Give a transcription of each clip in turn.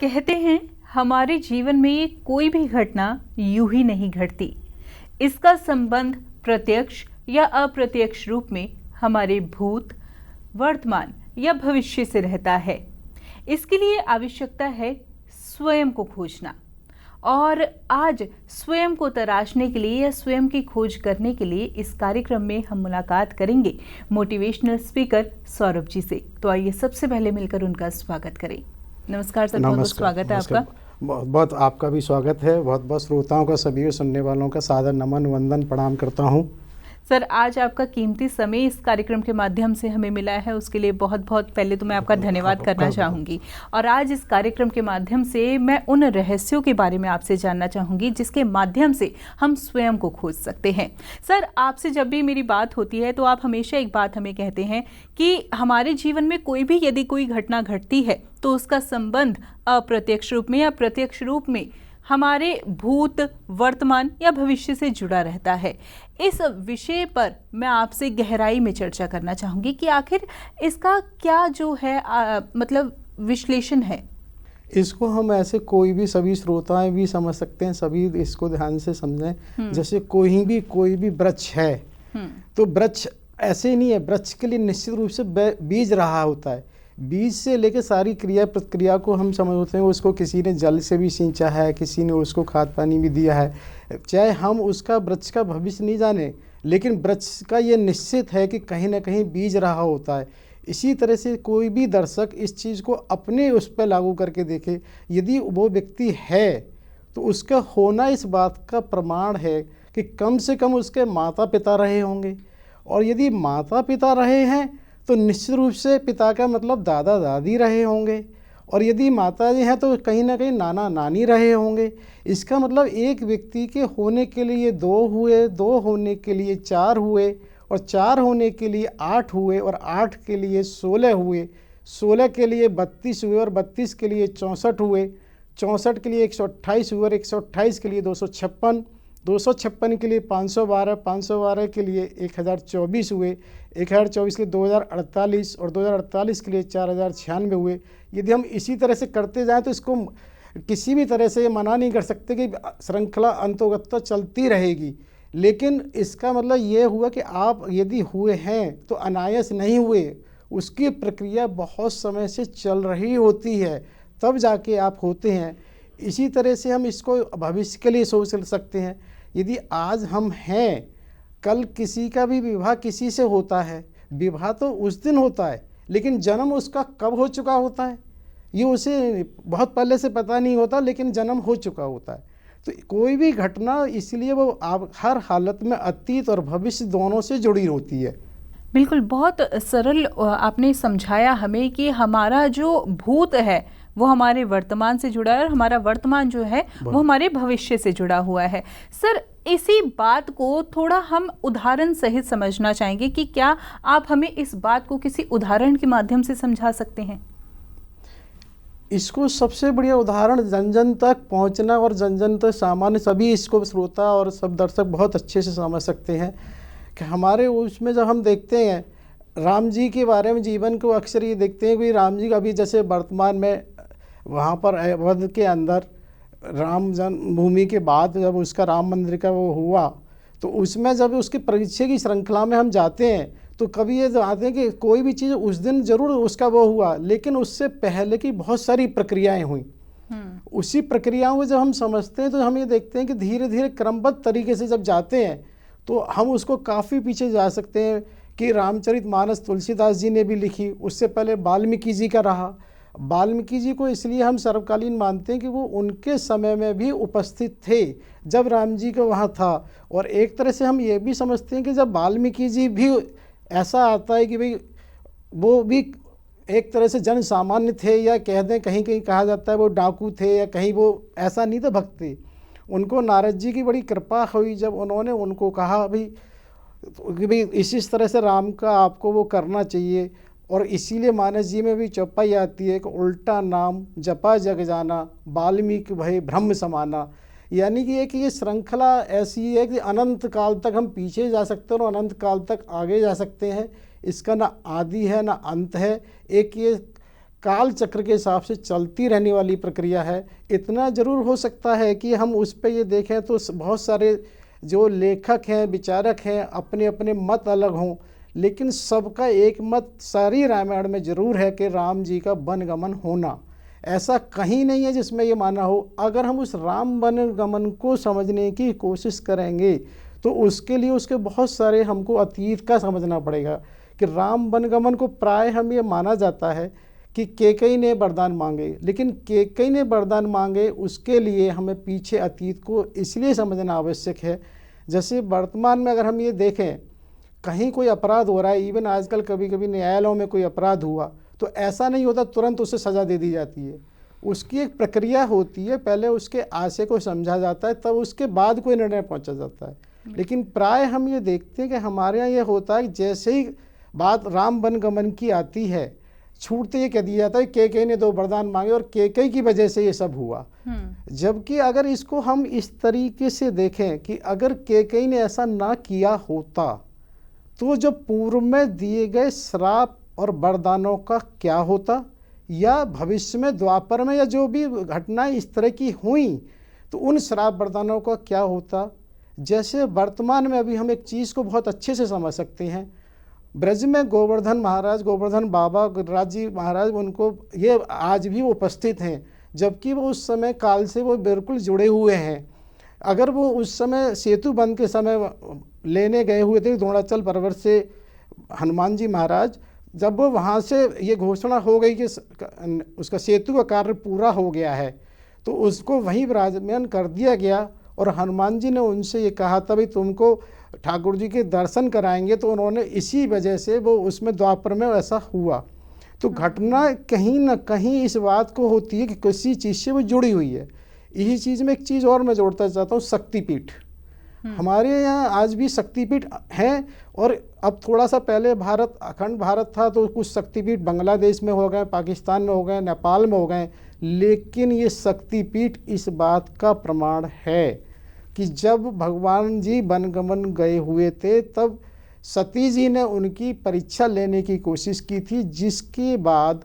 कहते हैं हमारे जीवन में कोई भी घटना यूं ही नहीं घटती। इसका संबंध प्रत्यक्ष या अप्रत्यक्ष रूप में हमारे भूत, वर्तमान या भविष्य से रहता है। इसके लिए आवश्यकता है स्वयं को खोजना। और आज स्वयं को तराशने के लिए या स्वयं की खोज करने के लिए इस कार्यक्रम में हम मुलाकात करेंगे मोटिवेशनल स्पीकर सौरभ जी से। तो आइए सबसे पहले मिलकर उनका स्वागत करें। नमस्कार सर, बहुत बहुत स्वागत है आपका। बहुत आपका भी स्वागत है। बहुत बहुत श्रोताओं का, सभी सुनने वालों का सादर नमन वंदन प्रणाम करता हूँ। सर, आज आपका कीमती समय इस कार्यक्रम के माध्यम से हमें मिला है, उसके लिए बहुत बहुत पहले तो मैं आपका धन्यवाद करना चाहूँगी। और आज इस कार्यक्रम के माध्यम से मैं उन रहस्यों के बारे में आपसे जानना चाहूँगी जिसके माध्यम से हम स्वयं को खोज सकते हैं। सर, आपसे जब भी मेरी बात होती है तो आप हमेशा एक बात हमें कहते हैं कि हमारे जीवन में कोई भी यदि कोई घटना घटती है तो उसका संबंध अप्रत्यक्ष रूप में या प्रत्यक्ष रूप में हमारे भूत, वर्तमान या भविष्य से जुड़ा रहता है। इस विषय पर मैं आपसे गहराई में चर्चा करना चाहूँगी कि आखिर इसका क्या जो है मतलब विश्लेषण है। इसको हम ऐसे कोई भी, सभी श्रोताएं भी समझ सकते हैं, सभी इसको ध्यान से समझें। जैसे कोई भी वृक्ष है तो वृक्ष ऐसे नहीं है, वृक्ष के लिए निश्चित रूप से बीज रहा होता है। बीज से लेकर सारी क्रिया प्रक्रिया को हम समझते हैं। उसको किसी ने जल से भी सींचा है, किसी ने उसको खाद पानी भी दिया है। चाहे हम उसका वृक्ष का भविष्य नहीं जाने, लेकिन वृक्ष का ये निश्चित है कि कहीं ना कहीं बीज रहा होता है। इसी तरह से कोई भी दर्शक इस चीज़ को अपने उस पर लागू करके देखे। यदि वो व्यक्ति है तो उसका होना इस बात का प्रमाण है कि कम से कम उसके माता पिता रहे होंगे। और यदि माता पिता रहे हैं तो निश्चित रूप से पिता का मतलब दादा दादी रहे होंगे। और यदि माता जी हैं तो कहीं ना कहीं नाना नानी रहे होंगे। इसका मतलब एक व्यक्ति के होने के लिए 2 हुए, 2 होने के लिए 4 हुए, और 4 होने के लिए 8 हुए, और 8 के लिए 16 हुए, 16 के लिए 32 हुए, और 32 के लिए 64 हुए, 64 के लिए 128 हुए, और 128 के लिए 256, 256 के लिए 512, 512 के लिए 1024 हुए, 1024 के लिए 2048, और 2048 के लिए 4096 हुए। यदि हम इसी तरह से करते जाएं तो इसको किसी भी तरह से मना नहीं कर सकते कि श्रृंखला अंतोगत्वा चलती रहेगी। लेकिन इसका मतलब ये हुआ कि आप यदि हुए हैं तो अनायास नहीं हुए, उसकी प्रक्रिया बहुत समय से चल रही होती है, तब जाके आप होते हैं। इसी तरह से हम इसको भविष्य के लिए सोच सकते हैं। यदि आज हम हैं, कल किसी का भी विवाह किसी से होता है, विवाह तो उस दिन होता है, लेकिन जन्म उसका कब हो चुका होता है ये उसे बहुत पहले से पता नहीं होता, लेकिन जन्म हो चुका होता है। तो कोई भी घटना इसलिए वो आप हर हालत में अतीत और भविष्य दोनों से जुड़ी होती है। बिल्कुल, बहुत सरल आपने समझाया हमें कि हमारा जो भूत है वो हमारे वर्तमान से जुड़ा है और हमारा वर्तमान जो है वो हमारे भविष्य से जुड़ा हुआ है। सर, इसी बात को थोड़ा हम उदाहरण सहित समझना चाहेंगे कि क्या आप हमें इस बात को किसी उदाहरण के माध्यम से समझा सकते हैं? इसको सबसे बढ़िया उदाहरण जन जन तक पहुंचना, और जन जन तक सामान्य सभी इसको श्रोता और सब दर्शक बहुत अच्छे से समझ सकते हैं कि हमारे उसमें जब हम देखते हैं राम जी के बारे में, जीवन को अक्सर ये देखते हैं कि राम जी अभी जैसे वर्तमान में वहाँ पर अवध के अंदर राम जन्मभूमि के बाद जब उसका राम मंदिर का वो हुआ, तो उसमें जब उसके परिचय की श्रृंखला में हम जाते हैं तो कभी ये आते हैं कि कोई भी चीज़ उस दिन ज़रूर उसका वो हुआ, लेकिन उससे पहले की बहुत सारी प्रक्रियाएं हुई। उसी प्रक्रियाओं को जब हम समझते हैं तो हम ये देखते हैं कि धीरे धीरे क्रमबद्ध तरीके से जब जाते हैं तो हम उसको काफ़ी पीछे जा सकते हैं कि रामचरितमानस तुलसीदास जी ने भी लिखी, उससे पहले वाल्मीकि जी का रहा। वाल्मीकि जी को इसलिए हम सर्वकालीन मानते हैं कि वो उनके समय में भी उपस्थित थे जब राम जी का वहाँ था। और एक तरह से हम ये भी समझते हैं कि जब वाल्मीकि जी भी, ऐसा आता है कि भाई वो भी एक तरह से जन सामान्य थे, या कह दें कहीं कहीं कहा जाता है वो डाकू थे, या कहीं वो ऐसा नहीं थे भक्त थे। उनको नारद जी की बड़ी कृपा हुई जब उन्होंने उनको कहा भाई इस तरह से राम का आपको वो करना चाहिए। और इसीलिए मानस जी में भी चौपाई आती है कि उल्टा नाम जपा जग जाना, वाल्मीकि भय ब्रह्म समाना। यानी कि ये श्रृंखला ऐसी है कि अनंत काल तक हम पीछे जा सकते हैं और अनंत काल तक आगे जा सकते हैं। इसका ना आदि है ना अंत है, एक ये काल चक्र के हिसाब से चलती रहने वाली प्रक्रिया है। इतना ज़रूर हो सकता है कि हम उस पे ये देखें तो बहुत सारे जो लेखक हैं, विचारक हैं, अपने अपने मत अलग हों, लेकिन सबका एक मत सारी रामायण में ज़रूर है कि राम जी का वनगमन होना। ऐसा कहीं नहीं है जिसमें ये माना हो। अगर हम उस राम वनगमन को समझने की कोशिश करेंगे तो उसके लिए उसके बहुत सारे हमको अतीत का समझना पड़ेगा कि राम वनगमन को प्राय हम ये माना जाता है कि कैकेयी ने वरदान मांगे, लेकिन कैकेयी ने वरदान मांगे उसके लिए हमें पीछे अतीत को इसलिए समझना आवश्यक है। जैसे वर्तमान में अगर हम ये देखें, कहीं कोई अपराध हो रहा है, इवन आजकल कभी कभी न्यायालयों में कोई अपराध हुआ तो ऐसा नहीं होता तुरंत उसे सज़ा दे दी जाती है। उसकी एक प्रक्रिया होती है, पहले उसके आशय को समझा जाता है, तब उसके बाद कोई निर्णय पहुंचा जाता है। लेकिन प्राय हम ये देखते हैं कि हमारे यहाँ ये होता है कि जैसे ही बात राम वनगमन की आती है, छूटते ये कह दिया जाता है कैकेयी ने 2 वरदान मांगे और कैकेयी की वजह से ये सब हुआ। जबकि अगर इसको हम इस तरीके से देखें कि अगर कैकेयी ने ऐसा ना किया होता तो जो पूर्व में दिए गए श्राप और वरदानों का क्या होता, या भविष्य में द्वापर में या जो भी घटनाएं इस तरह की हुई तो उन श्राप वरदानों का क्या होता। जैसे वर्तमान में अभी हम एक चीज़ को बहुत अच्छे से समझ सकते हैं, ब्रज में गोवर्धन महाराज, गोवर्धन बाबा, गिरिराज जी महाराज, उनको ये आज भी वो उपस्थित हैं, जबकि वो उस समय काल से वो बिल्कुल जुड़े हुए हैं। अगर वो उस समय सेतु बंद के समय लेने गए हुए थे द्रोणाचल पर्वत से हनुमान जी महाराज, जब वो वहाँ से ये घोषणा हो गई कि उसका सेतु का कार्य पूरा हो गया है तो उसको वहीं विराजमान कर दिया गया। और हनुमान जी ने उनसे ये कहा था भाई तुमको ठाकुर जी के दर्शन कराएंगे, तो उन्होंने इसी वजह से वो उसमें द्वापर में ऐसा हुआ। तो घटना कहीं ना कहीं इस बात को होती है कि किसी चीज़ से वो जुड़ी हुई है। यही चीज़ में एक चीज़ और मैं जोड़ना चाहता हूँ, शक्तिपीठ। हमारे यहाँ आज भी शक्तिपीठ हैं, और अब थोड़ा सा पहले भारत अखंड भारत था तो कुछ शक्तिपीठ बांग्लादेश में हो गए, पाकिस्तान में हो गए, नेपाल में हो गए। लेकिन ये शक्तिपीठ इस बात का प्रमाण है कि जब भगवान जी वनगमन गए हुए थे तब सती जी ने उनकी परीक्षा लेने की कोशिश की थी, जिसके बाद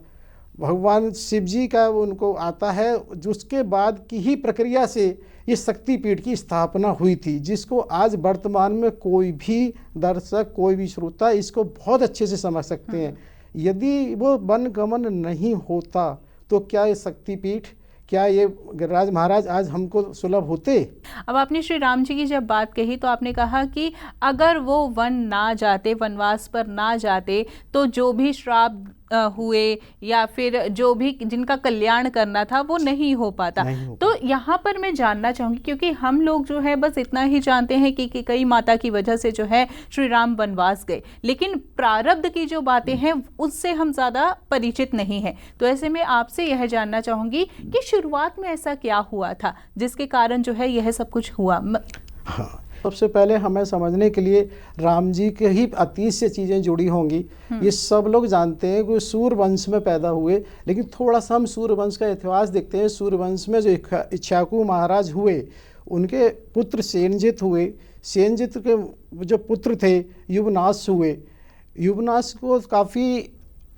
भगवान शिव जी का उनको आता है, जिसके बाद की ही प्रक्रिया से ये शक्तिपीठ की स्थापना हुई थी, जिसको आज वर्तमान में कोई भी दर्शक, कोई भी श्रोता इसको बहुत अच्छे से समझ सकते हैं। यदि वो वनगमन नहीं होता तो क्या ये शक्तिपीठ, क्या ये गिरिराज महाराज आज हमको सुलभ होते। अब आपने श्री राम जी की जब बात कही तो आपने कहा कि अगर वो वन ना जाते, वनवास पर ना जाते, तो जो भी श्राप हुए या फिर जो भी जिनका कल्याण करना था वो नहीं हो पाता। तो यहाँ पर मैं जानना चाहूँगी, क्योंकि हम लोग जो है बस इतना ही जानते हैं कि कई माता की वजह से जो है श्री राम वनवास गए, लेकिन प्रारब्ध की जो बातें हैं उससे हम ज़्यादा परिचित नहीं हैं। तो ऐसे में आपसे यह जानना चाहूँगी कि शुरुआत में ऐसा क्या हुआ था जिसके कारण जो है यह सब कुछ हुआ। हाँ, सबसे पहले हमें समझने के लिए राम जी के ही अतीत से चीज़ें जुड़ी होंगी। ये सब लोग जानते हैं कि सूर्यवंश में पैदा हुए, लेकिन थोड़ा सा हम सूर्यवंश का इतिहास देखते हैं। सूर्यवंश में जो इक्ष्वाकु महाराज हुए, उनके पुत्र सेनजित हुए। सेनजित के जो पुत्र थे युवनाश हुए। युवनाश को काफ़ी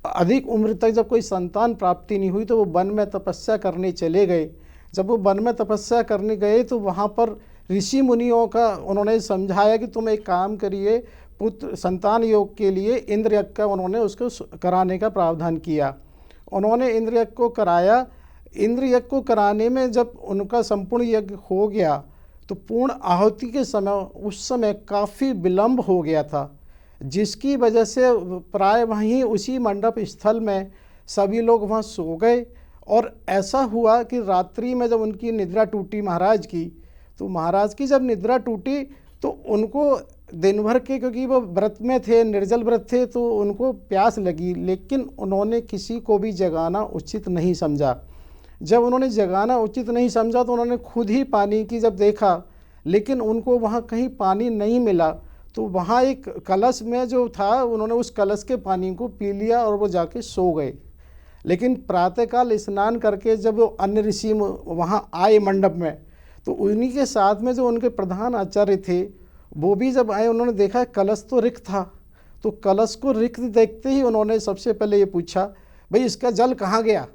अधिक उम्र तक जब कोई संतान प्राप्ति नहीं हुई तो वो वन में तपस्या करने चले गए। जब वो वन में तपस्या करने गए तो वहाँ पर ऋषि मुनियों का उन्होंने समझाया कि तुम एक काम करिए, पुत्र संतान योग के लिए इंद्र यज्ञ का उन्होंने उसको कराने का प्रावधान किया। उन्होंने इंद्र यज्ञ को कराया। इंद्र यज्ञ को कराने में जब उनका संपूर्ण यज्ञ हो गया तो पूर्ण आहुति के समय उस समय काफ़ी विलम्ब हो गया था, जिसकी वजह से प्राय वहीं उसी मंडप स्थल में सभी लोग वहाँ सो गए। और ऐसा हुआ कि रात्रि में जब उनकी निद्रा टूटी महाराज की, तो महाराज की जब निद्रा टूटी तो उनको दिन भर के, क्योंकि वो व्रत में थे, निर्जल व्रत थे, तो उनको प्यास लगी, लेकिन उन्होंने किसी को भी जगाना उचित नहीं समझा। जब उन्होंने जगाना उचित नहीं समझा तो उन्होंने खुद ही पानी की जब देखा, लेकिन उनको वहाँ कहीं पानी नहीं मिला, तो वहाँ एक कलश में जो था उन्होंने उस कलश के पानी को पी लिया और वो जाके सो गए। लेकिन प्रातःकाल स्नान करके जब वो अन्य ऋषि वहाँ आए मंडप में, तो उन्हीं के साथ में जो उनके प्रधान आचार्य थे वो भी जब आए, उन्होंने देखा कलश तो रिक्त था, तो कलश को रिक्त देखते ही उन्होंने सबसे पहले ये पूछा, भाई इसका जल कहाँ गया।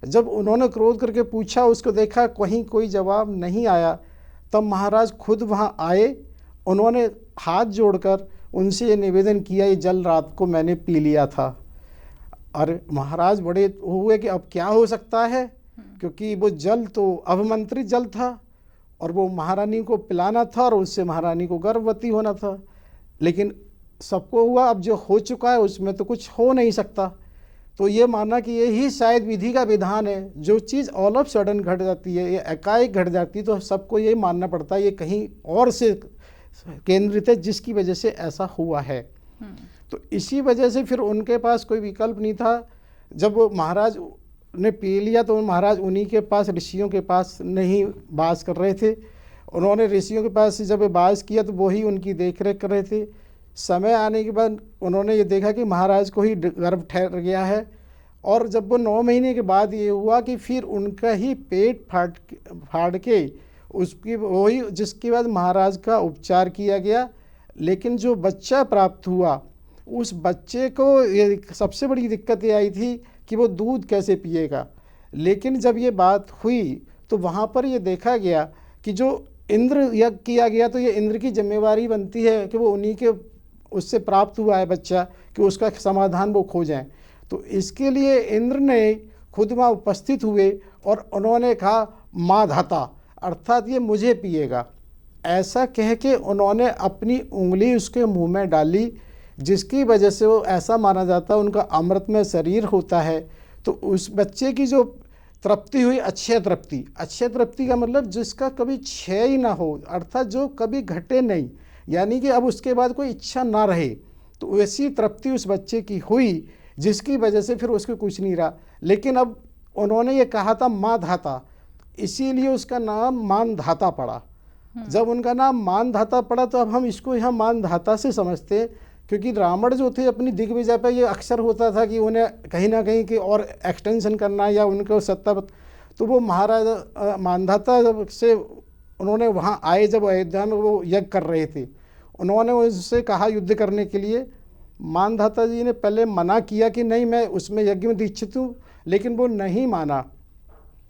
जब उन्होंने क्रोध करके पूछा, उसको देखा कहीं कोई जवाब नहीं आया, तब महाराज खुद वहाँ आए। उन्होंने हाथ जोड़कर उनसे ये निवेदन किया, ये जल रात को मैंने पी लिया था। और महाराज बड़े हुए कि अब क्या हो सकता है, क्योंकि वो जल तो अभिमंत्रित जल था और वो महारानी को पिलाना था और उससे महारानी को गर्भवती होना था। लेकिन सबको हुआ, अब जो हो चुका है उसमें तो कुछ हो नहीं सकता। तो ये माना कि यही शायद विधि का विधान है, जो चीज़ ऑल ऑफ सडन घट जाती है, ये एकाएक घट जाती है, तो सबको ये मानना पड़ता है ये कहीं और से केंद्रित है, जिसकी वजह से ऐसा हुआ है। तो इसी वजह से फिर उनके पास कोई विकल्प नहीं था। जब वो महाराज ने पी लिया तो महाराज उन्हीं के पास, ऋषियों के पास नहीं वास कर रहे थे। उन्होंने ऋषियों के पास जब वास किया तो वही उनकी देख रेख कर रहे थे। समय आने के बाद उन्होंने ये देखा कि महाराज को ही गर्भ ठहर गया है, और जब वो 9 महीने के बाद ये हुआ कि फिर उनका ही पेट फाड़ के उसकी वही, जिसके बाद महाराज का उपचार किया गया। लेकिन जो बच्चा प्राप्त हुआ, उस बच्चे को ये सबसे बड़ी दिक्कत ये आई थी कि वो दूध कैसे पिएगा। लेकिन जब ये बात हुई तो वहाँ पर ये देखा गया कि जो इंद्र यज्ञ किया गया, तो ये इंद्र की जिम्मेवारी बनती है कि वो उन्हीं के उससे प्राप्त हुआ है बच्चा, कि उसका समाधान वो खोजें। तो इसके लिए इंद्र ने खुद वहाँ उपस्थित हुए और उन्होंने कहा माँ धाता, अर्थात ये मुझे पिएगा। ऐसा कह के उन्होंने अपनी उंगली उसके मुंह में डाली, जिसकी वजह से वो ऐसा माना जाता है उनका अमृतमय शरीर होता है। तो उस बच्चे की जो तृप्ति हुई, अक्षय तृप्ति, अक्षय तृप्ति का मतलब जिसका कभी क्षय ही ना हो, अर्थात जो कभी घटे नहीं, यानी कि अब उसके बाद कोई इच्छा ना रहे। तो वैसी तृप्ति उस बच्चे की हुई, जिसकी वजह से फिर उसको कुछ नहीं रहा। लेकिन अब उन्होंने ये कहा था माँ धाता, इसीलिए उसका नाम मानधाता पड़ा। जब उनका नाम मानधाता पड़ा तो अब हम इसको यहाँ मानधाता से समझते हैं, क्योंकि रावण जो थे अपनी दिग्विजय पर ये अक्सर होता था कि उन्हें कहीं ना कहीं की और एक्सटेंशन करना या उनको सत्ता, तो वो महाराजा मानधाता से उन्होंने वहाँ आए, जब अयोध्या में वो यज्ञ कर रहे थे, उन्होंने उससे कहा युद्ध करने के लिए। मानधाता जी ने पहले मना किया कि नहीं, मैं उसमें यज्ञ में दीक्षित हूँ, लेकिन वो नहीं माना।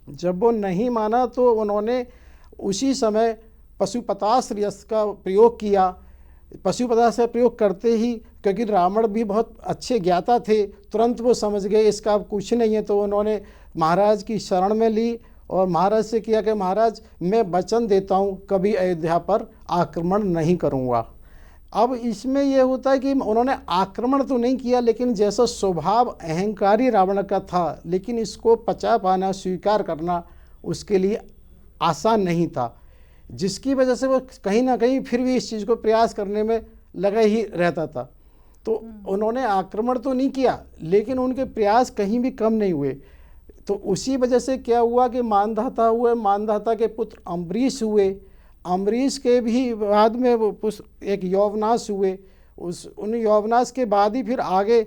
जब वो नहीं माना तो उन्होंने उसी समय पशुपतास्त्र का प्रयोग किया। पशुपतास्त्र का प्रयोग करते ही, क्योंकि रावण भी बहुत अच्छे ज्ञाता थे, तुरंत वो समझ गए इसका अब कुछ नहीं है, तो उन्होंने महाराज की शरण में ली और महाराज से किया कि महाराज मैं वचन देता हूँ कभी अयोध्या पर आक्रमण नहीं करूँगा। अब इसमें यह होता है कि उन्होंने आक्रमण तो नहीं किया, लेकिन जैसा स्वभाव अहंकारी रावण का था, लेकिन इसको पचा पाना, स्वीकार करना उसके लिए आसान नहीं था, जिसकी वजह से वो कहीं ना कहीं फिर भी इस चीज़ को प्रयास करने में लगा ही रहता था। तो उन्होंने आक्रमण तो नहीं किया, लेकिन उनके प्रयास कहीं भी कम नहीं हुए। तो उसी वजह से क्या हुआ कि मानधाता हुए, मानधाता के पुत्र अम्बरीश हुए, अम्बरीश के भी बाद में वो एक यौवनाश हुए, उन यौवनाश के बाद ही फिर आगे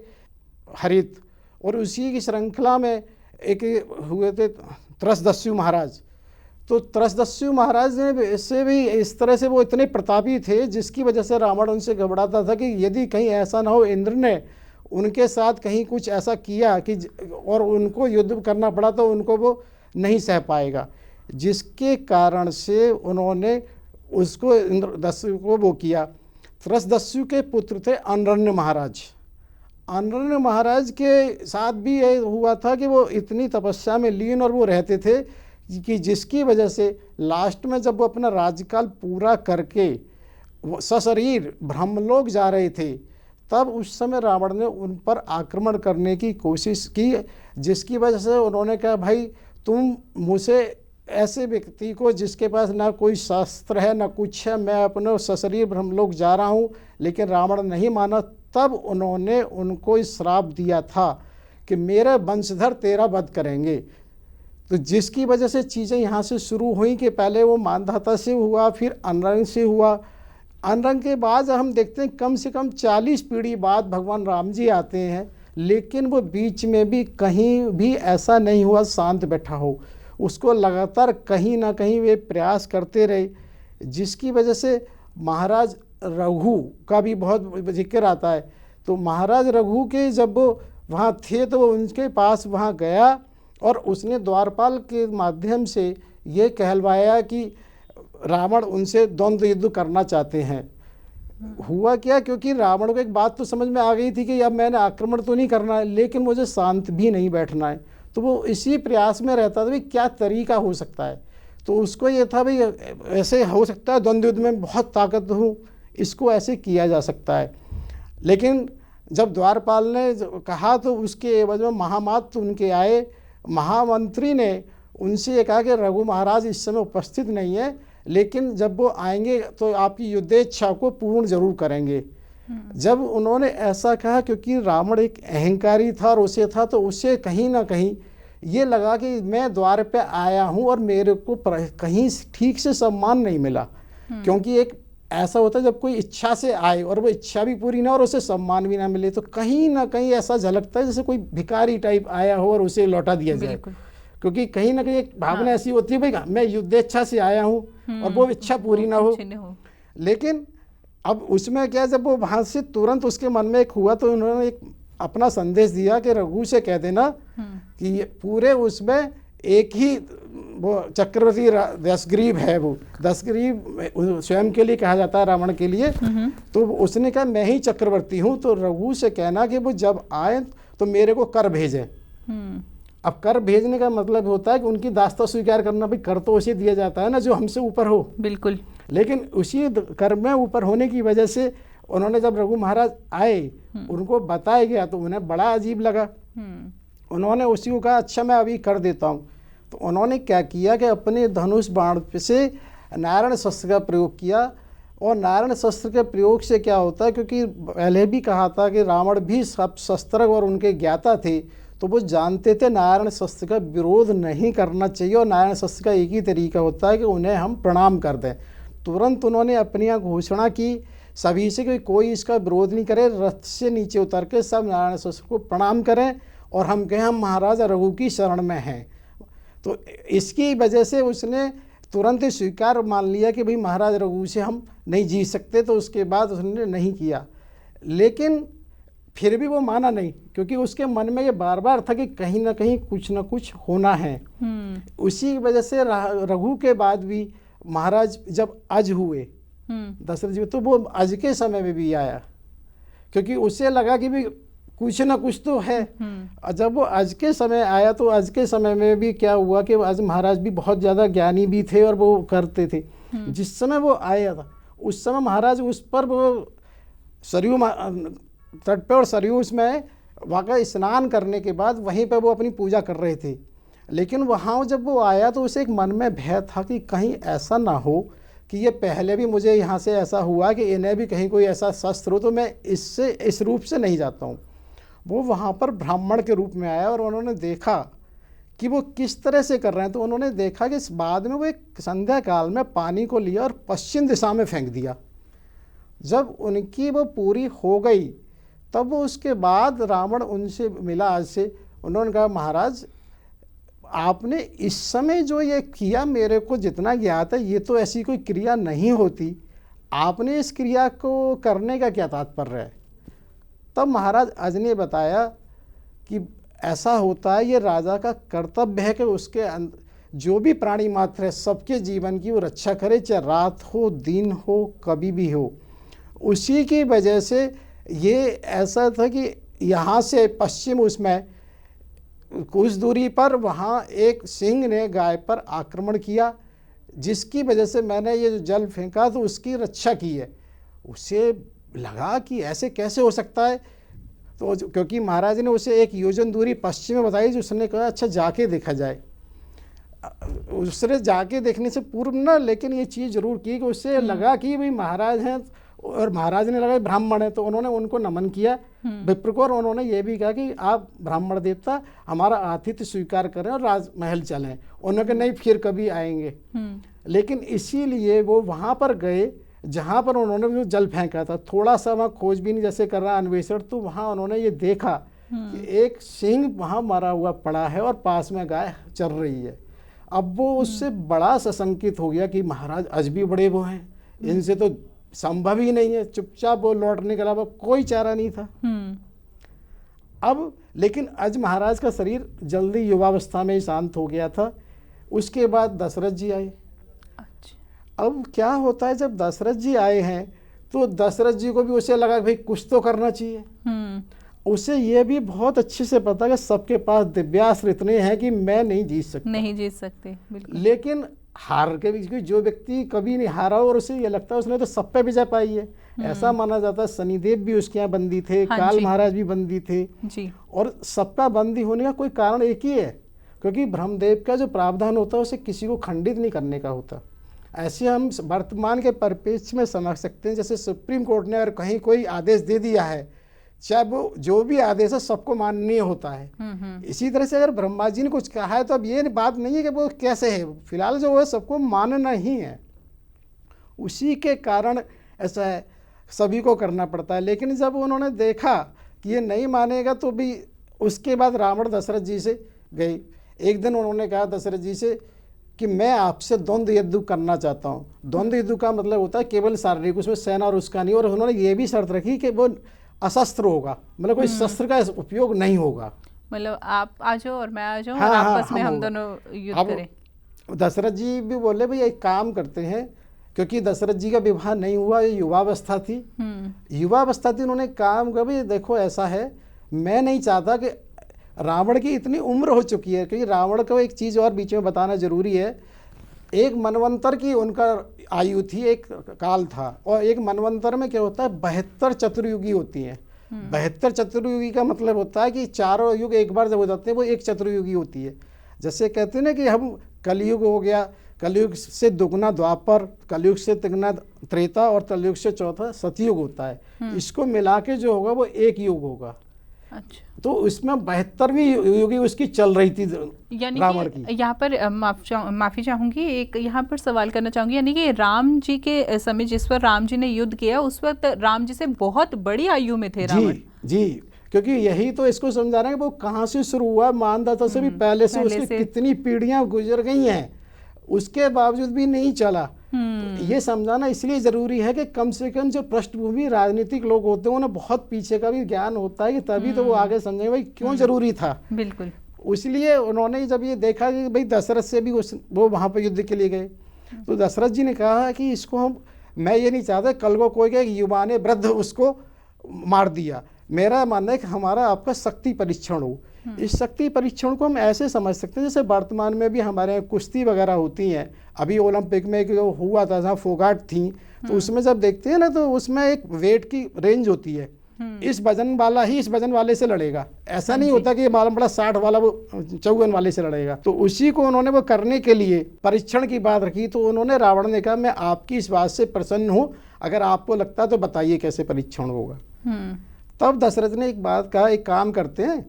हरित, और उसी की श्रृंखला में एक हुए थे त्रसदस्यु महाराज। तो त्रसदस्यु महाराज ने इससे भी इस तरह से वो इतने प्रतापी थे, जिसकी वजह से रावण उनसे घबराता था कि यदि कहीं ऐसा ना हो इंद्र ने उनके साथ कहीं कुछ ऐसा किया कि और उनको युद्ध करना पड़ा तो उनको वो नहीं सह पाएगा, जिसके कारण से उन्होंने उसको इंद्रदस्यु को वो किया। त्रसदस्यु के पुत्र थे अनरण्य महाराज। अनरण्य महाराज के साथ भी ये हुआ था कि वो इतनी तपस्या में लीन और वो रहते थे कि जिसकी वजह से लास्ट में जब वो अपना राज्यकाल पूरा करके वो सशरीर ब्रह्मलोक जा रहे थे, तब उस समय रावण ने उन पर आक्रमण करने की कोशिश की, जिसकी वजह से उन्होंने कहा भाई तुम मुझसे ऐसे व्यक्ति को जिसके पास ना कोई शास्त्र है ना कुछ है, मैं अपने सशरीर ब्रह्मलोक जा रहा हूँ, लेकिन रावण नहीं माना। तब उन्होंने उनको श्राप दिया था कि मेरे वंशधर तेरा वध करेंगे। तो जिसकी वजह से चीज़ें यहाँ से शुरू हुई कि पहले वो मानधाता से हुआ, फिर अनरंग से हुआ। अनरंग के बाद हम देखते हैं कम से कम 40 पीढ़ी बाद भगवान राम जी आते हैं, लेकिन वो बीच में भी कहीं भी ऐसा नहीं हुआ शांत बैठा हो, उसको लगातार कहीं ना कहीं वे प्रयास करते रहे, जिसकी वजह से महाराज रघु का भी बहुत जिक्र आता है तो महाराज रघु के जब वो वहाँ थे तो वो उनके पास वहाँ गया और उसने द्वारपाल के माध्यम से ये कहलवाया कि रावण उनसे द्वंद्व युद्ध करना चाहते हैं। हुआ क्या, क्योंकि रावण को एक बात तो समझ में आ गई थी कि अब मैंने आक्रमण तो नहीं करना है, लेकिन मुझे शांत भी नहीं बैठना है। तो वो इसी प्रयास में रहता था भाई क्या तरीका हो सकता है। तो उसको ये था भाई ऐसे हो सकता है, द्वंद्व युद्ध में बहुत ताकत हूँ, इसको ऐसे किया जा सकता है। लेकिन जब द्वारपाल ने कहा तो उसके एवज में महामात्र उनके आए। महामंत्री ने उनसे ये कहा कि रघु महाराज इस समय उपस्थित नहीं है, लेकिन जब वो आएंगे तो आपकी युद्धेच्छा को पूर्ण जरूर करेंगे। जब उन्होंने ऐसा कहा, क्योंकि रावण एक अहंकारी था और उसे था, तो उसे कहीं ना कहीं ये लगा कि मैं द्वार पे आया हूँ और मेरे को कहीं ठीक से सम्मान नहीं मिला। क्योंकि एक ऐसा होता है जब कोई इच्छा से आए और वो इच्छा भी पूरी ना और उसे सम्मान भी ना मिले, तो कहीं ना कहीं ऐसा झलकता है जैसे कोई भिखारी टाइप आया हो और उसे लौटा दिया जाए। क्योंकि कहीं ना कहीं एक भावना ऐसी होती है भाई मैं युद्धेच्छा से आया हूँ और वो इच्छा पूरी ना हो। लेकिन अब उसमें क्या, जब वो वहाँ से तुरंत उसके मन में एक हुआ तो उन्होंने एक अपना संदेश दिया कि रघु से कह देना कि पूरे उसमें एक ही वो चक्रवर्ती दशग्रीव है, वो दशग्रीव स्वयं के लिए कहा जाता है रावण के लिए। तो उसने कहा मैं ही चक्रवर्ती हूँ, तो रघु से कहना कि वो जब आए तो मेरे को कर भेजें। अब कर भेजने का मतलब होता है कि उनकी दास्ता स्वीकार करना, भाई कर तो उसे दिया जाता है ना जो हमसे ऊपर हो। बिल्कुल। लेकिन उसी कर में ऊपर होने की वजह से उन्होंने जब रघु महाराज आए उनको बताया गया तो उन्हें बड़ा अजीब लगा। उन्होंने उसी को कहा अच्छा मैं अभी कर देता हूँ। तो उन्होंने क्या किया कि अपने धनुष बाण से नारायण शस्त्र का प्रयोग किया। और नारायण शस्त्र के प्रयोग से क्या होता है, क्योंकि पहले भी कहा था कि रावण भी सब शस्त्र और उनके ज्ञाता थे, तो वो जानते थे नारायण शस्त्र का विरोध नहीं करना चाहिए और नारायण शस्त्र का एक ही तरीका होता है कि उन्हें हम प्रणाम कर दें। तुरंत उन्होंने अपनी यहाँ घोषणा की सभी से कि कोई इसका विरोध नहीं करे, रथ से नीचे उतर के सब नारायण शस्त्र को प्रणाम करें और हम कहें हम महाराजा रघु की शरण में हैं। तो इसकी वजह से उसने तुरंत ही स्वीकार मान लिया कि भाई महाराज रघु से हम नहीं जीत सकते। तो उसके बाद उसने नहीं किया, लेकिन फिर भी वो माना नहीं, क्योंकि उसके मन में ये बार बार था कि कहीं ना कहीं कुछ ना कुछ होना है। उसी वजह से रघु के बाद भी महाराज जब अज हुए दशरथ जी, तो वो अज के समय में भी आया, क्योंकि उसे लगा कि भी कुछ ना कुछ तो है। जब वो अज के समय आया तो अज के समय में भी क्या हुआ कि अज महाराज भी बहुत ज़्यादा ज्ञानी भी थे और वो करते थे। जिस समय वो आया था उस समय महाराज उस पर वो सरयू तट पे और सरयू में वाकई स्नान करने के बाद वहीं पर वो अपनी पूजा कर रहे थे। लेकिन वहाँ जब वो आया तो उसे एक मन में भय था कि कहीं ऐसा ना हो कि ये पहले भी मुझे यहाँ से ऐसा हुआ कि इन्हें भी कहीं कोई ऐसा शस्त्र हो, तो मैं इससे इस रूप से नहीं जाता हूँ। वो वहाँ पर ब्राह्मण के रूप में आया और उन्होंने देखा कि वो किस तरह से कर रहे हैं। तो उन्होंने देखा कि इस बाद में वो एक संध्या काल में पानी को लिया और पश्चिम दिशा में फेंक दिया। जब उनकी वो पूरी हो गई तब वो उसके बाद रावण उनसे मिला आज से। उन्होंने कहा महाराज आपने इस समय जो ये किया मेरे को जितना ज्ञात है ये तो ऐसी कोई क्रिया नहीं होती, आपने इस क्रिया को करने का क्या तात्पर्य है। तब महाराज अज ने बताया कि ऐसा होता है, ये राजा का कर्तव्य है कि उसके जो भी प्राणी मात्र है सबके जीवन की वो रक्षा करे, चाहे रात हो दिन हो कभी भी हो। उसी की वजह से ये ऐसा था कि यहाँ से पश्चिम उसमें कुछ दूरी पर वहाँ एक सिंह ने गाय पर आक्रमण किया, जिसकी वजह से मैंने ये जो जल फेंका तो उसकी रक्षा की है। उसे लगा कि ऐसे कैसे हो सकता है, तो क्योंकि महाराज ने उसे एक योजन दूरी पश्चिम में बताई, जो उसने कहा अच्छा जाके देखा जाए। उसने जाके देखने से पूर्व ना लेकिन ये चीज़ जरूर की कि उससे लगा कि भाई महाराज हैं और महाराज ने लगा ब्राह्मण है, तो उन्होंने उनको नमन किया विप्र को। और उन्होंने ये भी कहा कि आप ब्राह्मण देवता हमारा आतिथ्य स्वीकार करें और राजमहल चलें। उन्होंने कहा नहीं फिर कभी आएंगे। लेकिन इसीलिए वो वहाँ पर गए जहाँ पर उन्होंने जो जल फेंका था। थोड़ा सा वहाँ खोजबीन जैसे कर रहा अन्वेषण, तो वहाँ उन्होंने ये देखा कि एक सिंह वहाँ मरा हुआ पड़ा है और पास में गाय चल रही है। अब वो उससे बड़ा सशंकित हो गया कि महाराज आज भी बड़े वो हैं, इनसे तो संभव ही नहीं है, चुपचाप वो लौटने के अलावा कोई चारा नहीं था। अब लेकिन आज महाराज का शरीर जल्दी युवावस्था में ही शांत हो गया था। उसके बाद दशरथ जी आए। अब क्या होता है, जब दशरथ जी आए हैं तो दशरथ जी को भी उसे लगा भाई कुछ तो करना चाहिए। उसे ये भी बहुत अच्छे से पता है कि सबके पास दिव्यास्त्र इतने हैं कि मैं नहीं जीत सकते बिल्कुल। लेकिन हार के भी जो व्यक्ति कभी नहीं हारा और उसे ये लगता है उसने तो सब पे विजय पाई है, ऐसा माना जाता है। शनिदेव भी उसके यहाँ बंदी थे, काल महाराज भी बंदी थे जी। और सबका बंदी होने का कोई कारण एक ही है, क्योंकि ब्रह्मदेव का जो प्रावधान होता है उसे किसी को खंडित नहीं करने का होता। ऐसे हम वर्तमान के परिप्रेक्ष्य में समझ सकते हैं, जैसे सुप्रीम कोर्ट ने अगर कहीं कोई आदेश दे दिया है, चाहे वो जो भी आदेश है सबको माननीय होता है। इसी तरह से अगर ब्रह्मा जी ने कुछ कहा है तो अब ये बात नहीं है कि वो कैसे है, फिलहाल जो है सबको मानना ही है। उसी के कारण ऐसा है, सभी को करना पड़ता है। लेकिन जब उन्होंने देखा कि ये नहीं मानेगा तो भी उसके बाद रावण दशरथ जी से गए। एक दिन उन्होंने कहा दशरथ जी से कि मैं आपसे द्वंद्व युद्ध करना चाहता हूँ। द्वंद्व युद्ध का मतलब होता है केवल शारीरिक, उसमें सेना और उसका नहीं। और उन्होंने ये भी शर्त रखी कि वो अशस्त्र होगा, मतलब कोई शस्त्र का उपयोग नहीं होगा। मतलब आप आ जाओ और मैं आ जाऊँ और आपस में हम दोनों युद्ध करें। दशरथ जी भी बोले भाई एक काम करते हैं, क्योंकि दशरथ जी का विवाह नहीं हुआ, ये युवावस्था थी। उन्होंने काम किया भाई देखो ऐसा है, मैं नहीं चाहता कि रावण की इतनी उम्र हो चुकी है, क्योंकि रावण को एक चीज़ और बीच में बताना जरूरी है। एक मनवंतर की उनका आयु थी, एक काल था, और एक मनवंतर में क्या होता है 72 चतुर्युगी होती हैं। 72 चतुर्युगी का मतलब होता है कि चारों युग एक बार जब हो जाते हैं वो एक चतुर्युगी होती है। जैसे कहते हैं ना कि हम कलयुग हो गया, कलयुग से दुगना द्वापर, कलयुग से तिगना त्रेता और कलयुग से चौथा सतयुग होता है। इसको मिला के जो होगा वो एक युग होगा। अच्छा। तो इसमें 72वीं युगी उसकी चल रही थी रावण की। यहाँ पर माफी चाहूंगी, एक यहाँ पर सवाल करना चाहूंगी, यानी कि राम जी के समय जिस पर राम जी ने युद्ध किया उस वक्त राम जी से बहुत बड़ी आयु में थे रावण। जी, क्योंकि यही तो इसको समझा रहे हैं कि वो कहाँ से शुरू हुआ, मानदाता से भी पहले से उसकी कितनी पीढ़ियां गुजर गई हैं, उसके बावजूद भी नहीं चला। तो ये समझाना इसलिए ज़रूरी है कि कम से कम जो पृष्ठभूमि राजनीतिक लोग होते हैं उन्हें बहुत पीछे का भी ज्ञान होता है, कि तभी तो वो आगे समझेंगे भाई क्यों जरूरी था। बिल्कुल। इसलिए उन्होंने जब ये देखा कि भाई दशरथ से भी वो वहाँ पर युद्ध के लिए गए, तो दशरथ जी ने कहा कि इसको मैं ये नहीं चाहता कल को कोई के युवा ने वृद्ध उसको मार दिया। मेरा मानना है कि हमारा आपका शक्ति परीक्षण हो। इस शक्ति परीक्षण को हम ऐसे समझ सकते हैं जैसे वर्तमान में भी हमारे यहाँ कुश्ती वगैरह होती हैं। अभी ओलंपिक में जो हुआ था जहाँ फोगाट थी, तो उसमें जब देखते हैं ना तो उसमें एक वेट की रेंज होती है, इस वजन वाला ही इस वजन वाले से लड़ेगा। ऐसा नहीं होता कि मालूम पड़ा 60 वाला वो 54 वाले से लड़ेगा। तो उसी को उन्होंने वो करने के लिए परीक्षण की बात रखी। तो उन्होंने रावण ने कहा मैं आपकी इस बात से प्रसन्न हूँ, अगर आपको लगता है तो बताइए कैसे परीक्षण होगा। तब दशरथ ने एक बात कहा, एक काम करते हैं,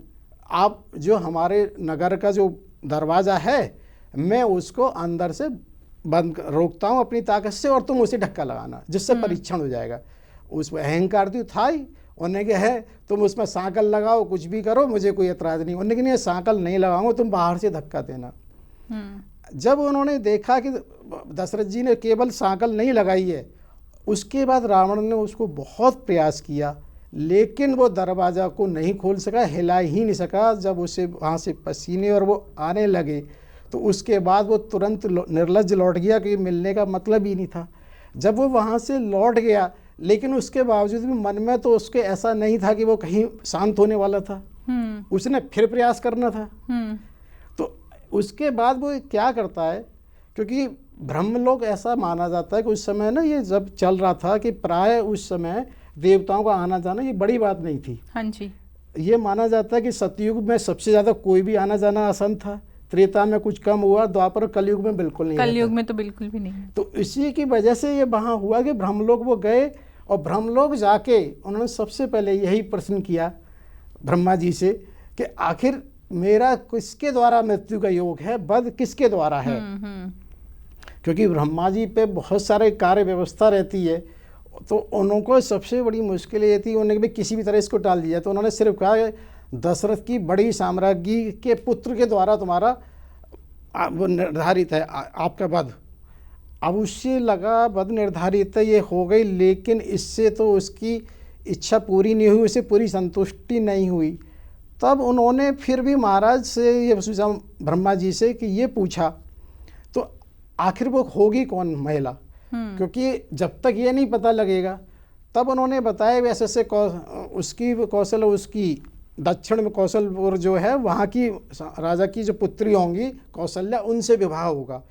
आप जो हमारे नगर का जो दरवाज़ा है मैं उसको अंदर से बंद रोकता हूँ अपनी ताकत से, और तुम उसे धक्का लगाना जिससे परीक्षण हो जाएगा। उसमें अहंकार तो था ही, उन्हें क्या है तुम उसमें सांकल लगाओ कुछ भी करो मुझे कोई एतराज़ नहीं। उन्हें नहीं सांकल नहीं लगाऊंगा, तुम बाहर से धक्का देना। जब उन्होंने देखा कि दशरथ जी ने केवल सांकल नहीं लगाई है, उसके बाद रावण ने उसको बहुत प्रयास किया, लेकिन वो दरवाज़ा को नहीं खोल सका, हिला ही नहीं सका। जब उसे वहाँ से पसीने और वो आने लगे तो उसके बाद वो तुरंत निर्लज्ज लौट गया, कि मिलने का मतलब ही नहीं था। जब वो वहाँ से लौट गया, लेकिन उसके बावजूद भी मन में तो उसके ऐसा नहीं था कि वो कहीं शांत होने वाला था। उसने फिर प्रयास करना था। तो उसके बाद वो क्या करता है, क्योंकि ब्रह्मलोक ऐसा माना जाता है कि उस समय ना ये जब चल रहा था कि प्राय उस समय देवताओं का आना जाना ये बड़ी बात नहीं थी। हाँ जी। ये माना जाता है कि सतयुग में सबसे ज़्यादा कोई भी आना जाना आसान था, त्रेता में कुछ कम हुआ, द्वापर कलयुग में बिल्कुल नहीं, कलयुग में तो बिल्कुल भी नहीं। तो इसी की वजह से ये वहाँ हुआ कि ब्रह्मलोक वो गए, और ब्रह्मलोक जाके उन्होंने सबसे पहले यही प्रश्न किया ब्रह्मा जी से कि आखिर मेरा किसके द्वारा मृत्यु का योग है, वध किसके द्वारा है। क्योंकि ब्रह्मा जी पे बहुत सारे कार्य व्यवस्था रहती है, तो उनको सबसे बड़ी मुश्किल ये थी उन्होंने भी किसी भी तरह इसको टाल दिया। तो उन्होंने सिर्फ कहा दशरथ की बड़ी साम्राज्ञी के पुत्र के द्वारा तुम्हारा वो निर्धारित है आपका वध। अब उससे लगा बद निर्धारित ये हो गई, लेकिन इससे तो उसकी इच्छा पूरी नहीं हुई, उसे पूरी संतुष्टि नहीं हुई। तब उन्होंने फिर भी महाराज से ये पूछा, ब्रह्मा जी से, कि ये पूछा तो आखिर वो होगी कौन महिला, क्योंकि जब तक ये नहीं पता लगेगा। तब उन्होंने बताया वैसे से उसकी कौशल, उसकी दक्षिण में कौशलपुर जो है वहाँ की राजा की जो पुत्री होंगी कौशल्या, उनसे विवाह होगा,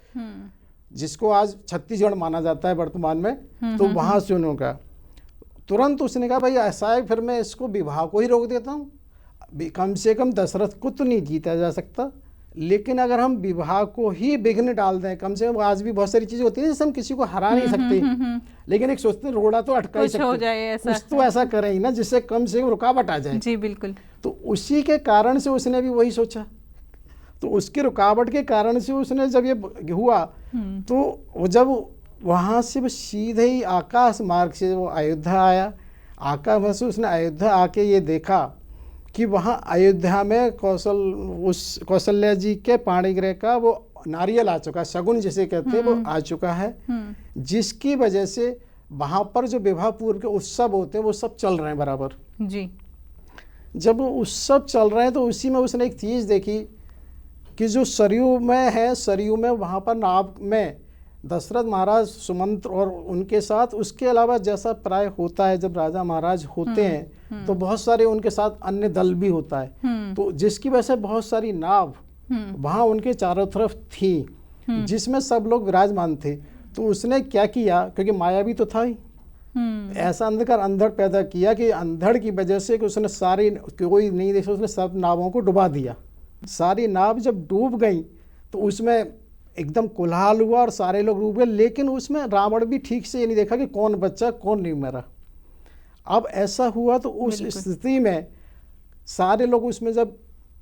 जिसको आज छत्तीसगढ़ माना जाता है वर्तमान में। तो वहाँ से उन्होंने तुरंत उसने कहा भाई ऐसा है, फिर मैं इसको विवाह को ही रोक देता हूँ। कम से कम दशरथ को तो नहीं जीता जा सकता, लेकिन अगर हम विवाह को ही विघ्न डाल दें, कम से कम आज भी बहुत सारी चीज़ें होती हैं जैसे हम किसी को हरा नहीं सकते, लेकिन एक सोचते हैं रोड़ा तो अटका ही सकते, हो जाए ऐसा, कुछ तो ऐसा करें ही ना जिससे कम से कम रुकावट आ जाए। जी बिल्कुल। तो उसी के कारण से उसने भी वही सोचा। तो उसकी रुकावट के कारण से उसने जब ये हुआ तो वो जब वहाँ से वो सीधे ही आकाश मार्ग से वो अयोध्या आया। आकाश से उसने अयोध्या आके ये देखा कि वहाँ अयोध्या में कौशल्या जी के पाणिग्रह का वो नारियल आ चुका है, शगुन जिसे कहते हैं वो आ चुका है, जिसकी वजह से वहाँ पर जो विवाह पूर्व के उत्सव होते हैं वो सब चल रहे हैं बराबर जी। जब वो उत्सव चल रहे हैं तो उसी में उसने एक चीज़ देखी कि जो सरयू में है, सरयू में वहाँ पर नाव में दशरथ महाराज, सुमंत्र और उनके साथ, उसके अलावा जैसा प्राय होता है जब राजा महाराज होते हैं तो बहुत सारे उनके साथ अन्य दल भी होता है, तो जिसकी वजह से बहुत सारी नाव वहाँ उनके चारों तरफ थी जिसमें सब लोग विराजमान थे। तो उसने क्या किया, क्योंकि माया भी तो था ही, ऐसा अंधकार अंधड़ पैदा किया कि अंधड़ की वजह से कि उसने सारी, कोई नहीं देखा, उसने सब नावों को डुबा दिया। सारी नाव जब डूब गई तो उसमें एकदम कोलाहल हुआ और सारे लोग डूब गए, लेकिन उसमें रावण भी ठीक से ये नहीं देखा कि कौन बच्चा कौन नहीं मरा। अब ऐसा हुआ तो उस स्थिति में सारे लोग उसमें जब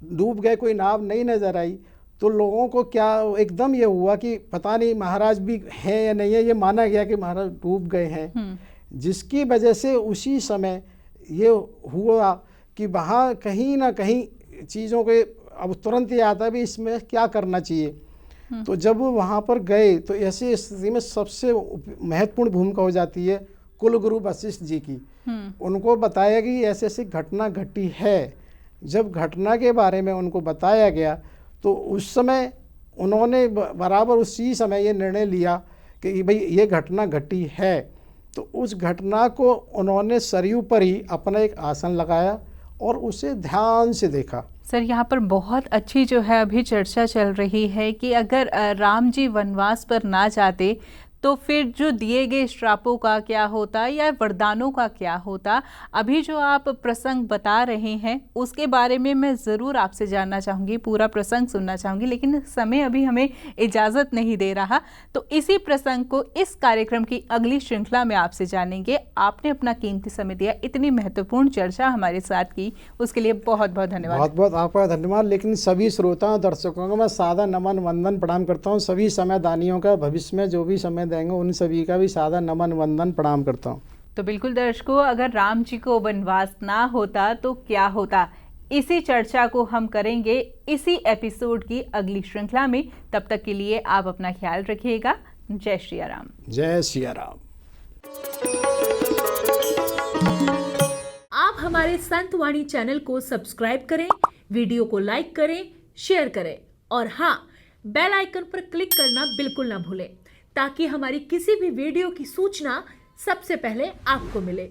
डूब गए, कोई नाव नहीं नजर आई, तो लोगों को क्या एकदम ये हुआ कि पता नहीं महाराज भी हैं या नहीं है, ये माना गया कि महाराज डूब गए हैं, जिसकी वजह से उसी समय ये हुआ कि वहाँ कहीं ना कहीं चीज़ों के अब तुरंत ये आता है भी इसमें क्या करना चाहिए। तो जब वो वहाँ पर गए तो ऐसी स्थिति में सबसे महत्वपूर्ण भूमिका हो जाती है कुल गुरु वशिष्ठ जी की। उनको बताया कि ऐसे ऐसी घटना घटी है। जब घटना के बारे में उनको बताया गया तो उस समय उन्होंने बराबर उसी समय ये निर्णय लिया कि भाई ये घटना घटी है। तो उस घटना को उन्होंने सरयू पर ही अपना एक आसन लगाया और उसे ध्यान से देखा। सर, यहाँ पर बहुत अच्छी जो है अभी चर्चा चल रही है कि अगर राम जी वनवास पर ना जाते तो फिर जो दिए गए श्रापों का क्या होता या वरदानों का क्या होता। अभी जो आप प्रसंग बता रहे हैं उसके बारे में मैं ज़रूर आपसे जानना चाहूँगी, पूरा प्रसंग सुनना चाहूँगी, लेकिन समय अभी हमें इजाज़त नहीं दे रहा। तो इसी प्रसंग को इस कार्यक्रम की अगली श्रृंखला में आपसे जानेंगे। आपने अपना कीमती समय दिया, इतनी महत्वपूर्ण चर्चा हमारे साथ की, उसके लिए बहुत बहुत धन्यवाद। बहुत बहुत आपका धन्यवाद। लेकिन सभी श्रोताओं दर्शकों को मैं सादा नमन वंदन प्रणाम करता हूँ। सभी समय दानियों का भविष्य में जो भी समय देंगे उन सभी का भी सादा नमन वंदन प्रणाम करता हूँ। तो बिल्कुल दर्शकों, अगर राम जी को वनवास ना होता तो क्या होता, इसी चर्चा को हम करेंगे इसी एपिसोड की अगली श्रृंखला में। तब तक के लिए आप अपना ख्याल रखिएगा। जय श्री राम। जय श्री राम। आप हमारे संत वाणी चैनल को सब्सक्राइब करें, वीडियो को लाइक करें, शेयर करें और हाँ, बेल आइकन पर क्लिक करना बिल्कुल ना भूलें ताकि हमारी किसी भी वीडियो की सूचना सबसे पहले आपको मिले।